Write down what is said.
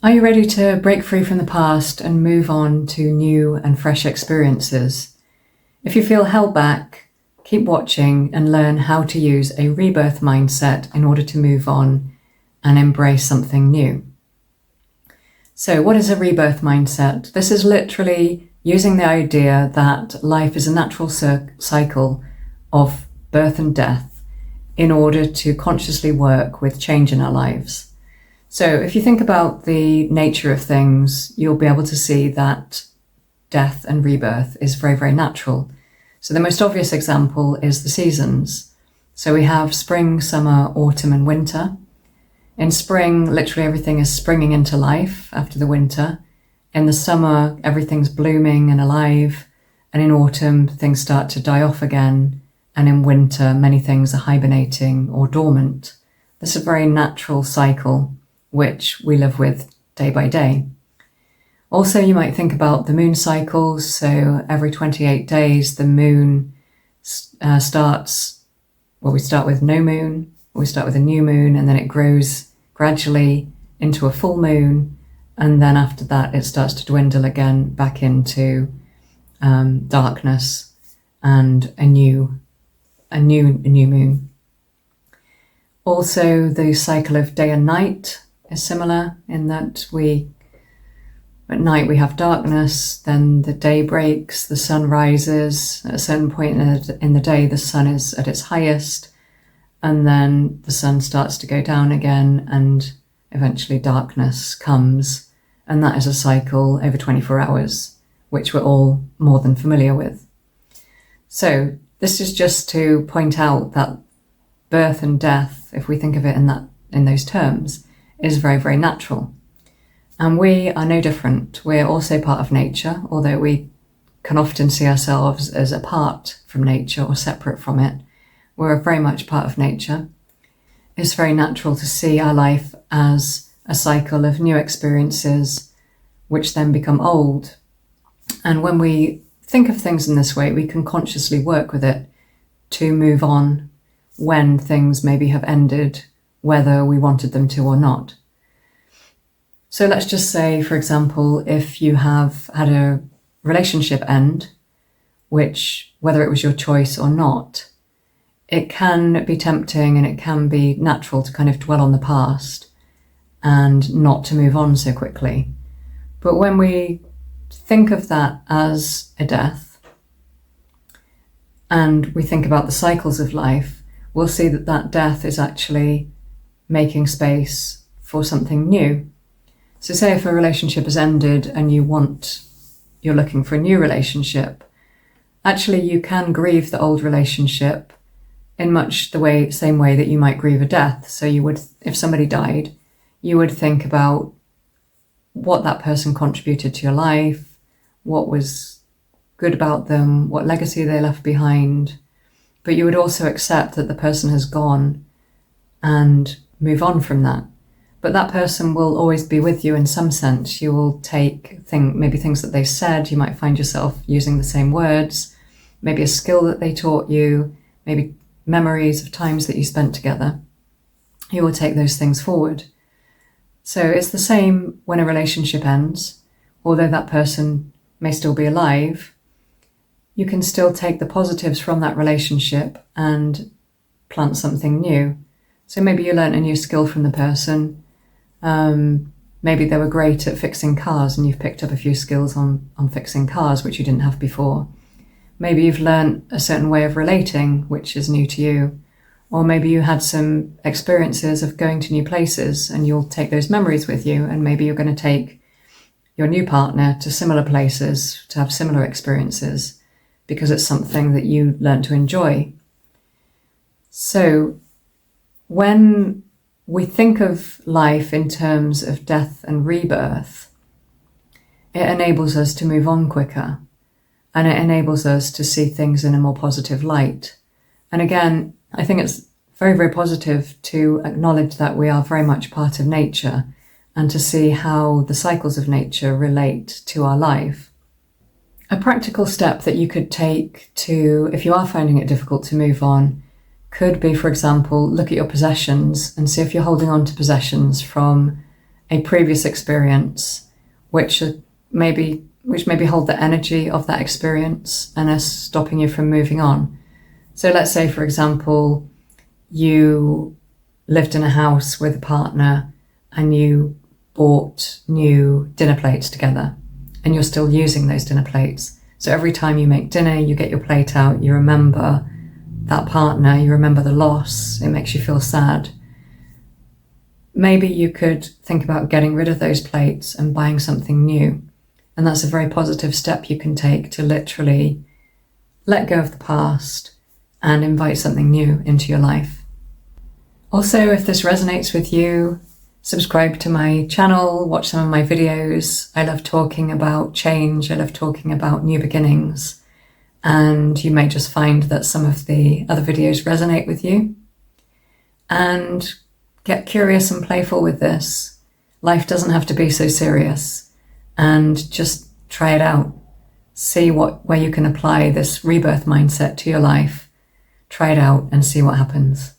Are you ready to break free from the past and move on to new and fresh experiences? If you feel held back, keep watching and learn how to use a rebirth mindset in order to move on and embrace something new. So what is a rebirth mindset? This is literally using the idea that life is a natural cycle of birth and death in order to consciously work with change in our lives. So if you think about the nature of things, you'll be able to see that death and rebirth is very, very natural. So the most obvious example is the seasons. So we have spring, summer, autumn, and winter. In spring, literally everything is springing into life after the winter. In the summer, everything's blooming and alive. And in autumn, things start to die off again. And in winter, many things are hibernating or dormant. This is a very natural cycle which we live with day by day. Also, you might think about the moon cycles. So every 28 days, the moon starts, well, we start with no moon, we start with a new moon, and then it grows gradually into a full moon. And then after that, it starts to dwindle again back into darkness and a new moon. Also, the cycle of day and night is similar in that at night we have darkness, then the day breaks, the sun rises. At a certain point in the day, the sun is at its highest, and then the sun starts to go down again, and eventually darkness comes. And that is a cycle over 24 hours, which we're all more than familiar with. So this is just to point out that birth and death, if we think of it in those terms, is very, very natural. And we are no different. We're also part of nature, although we can often see ourselves as apart from nature or separate from it. We're very much part of nature. It's very natural to see our life as a cycle of new experiences, which then become old. And when we think of things in this way, we can consciously work with it to move on when things maybe have ended, whether we wanted them to or not. So let's just say, for example, if you have had a relationship end, which, whether it was your choice or not, it can be tempting and it can be natural to kind of dwell on the past and not to move on so quickly. But when we think of that as a death and we think about the cycles of life, we'll see that that death is actually making space for something new. So say if a relationship has ended and you're looking for a new relationship, actually you can grieve the old relationship in much the same way that you might grieve a death. So you would, if somebody died, you would think about what that person contributed to your life, what was good about them, what legacy they left behind. But you would also accept that the person has gone and move on from that. But that person will always be with you in some sense. You will take maybe things that they said. You might find yourself using the same words, maybe a skill that they taught you, maybe memories of times that you spent together. You will take those things forward. So it's the same when a relationship ends. Although that person may still be alive, you can still take the positives from that relationship and plant something new. So maybe you learnt a new skill from the person. Maybe they were great at fixing cars and you've picked up a few skills on fixing cars, which you didn't have before. Maybe you've learnt a certain way of relating, which is new to you. Or maybe you had some experiences of going to new places and you'll take those memories with you. And maybe you're going to take your new partner to similar places to have similar experiences because it's something that you learnt to enjoy. So when we think of life in terms of death and rebirth, it enables us to move on quicker and it enables us to see things in a more positive light. And again, I think it's very, very positive to acknowledge that we are very much part of nature and to see how the cycles of nature relate to our life. A practical step that you could take to, if you are finding it difficult to move on, could be, for example, look at your possessions and see if you're holding on to possessions from a previous experience which maybe hold the energy of that experience and are stopping you from moving on. So let's say, for example, you lived in a house with a partner and you bought new dinner plates together, and you're still using those dinner plates. So every time you make dinner, you get your plate out, you remember that partner, you remember the loss, it makes you feel sad. Maybe you could think about getting rid of those plates and buying something new. And that's a very positive step you can take to literally let go of the past and invite something new into your life. Also, if this resonates with you, subscribe to my channel, watch some of my videos. I love talking about change. I love talking about new beginnings. And you may just find that some of the other videos resonate with you. And get curious and playful with this. Life doesn't have to be so serious. And just try it out. See where you can apply this rebirth mindset to your life. Try it out and see what happens.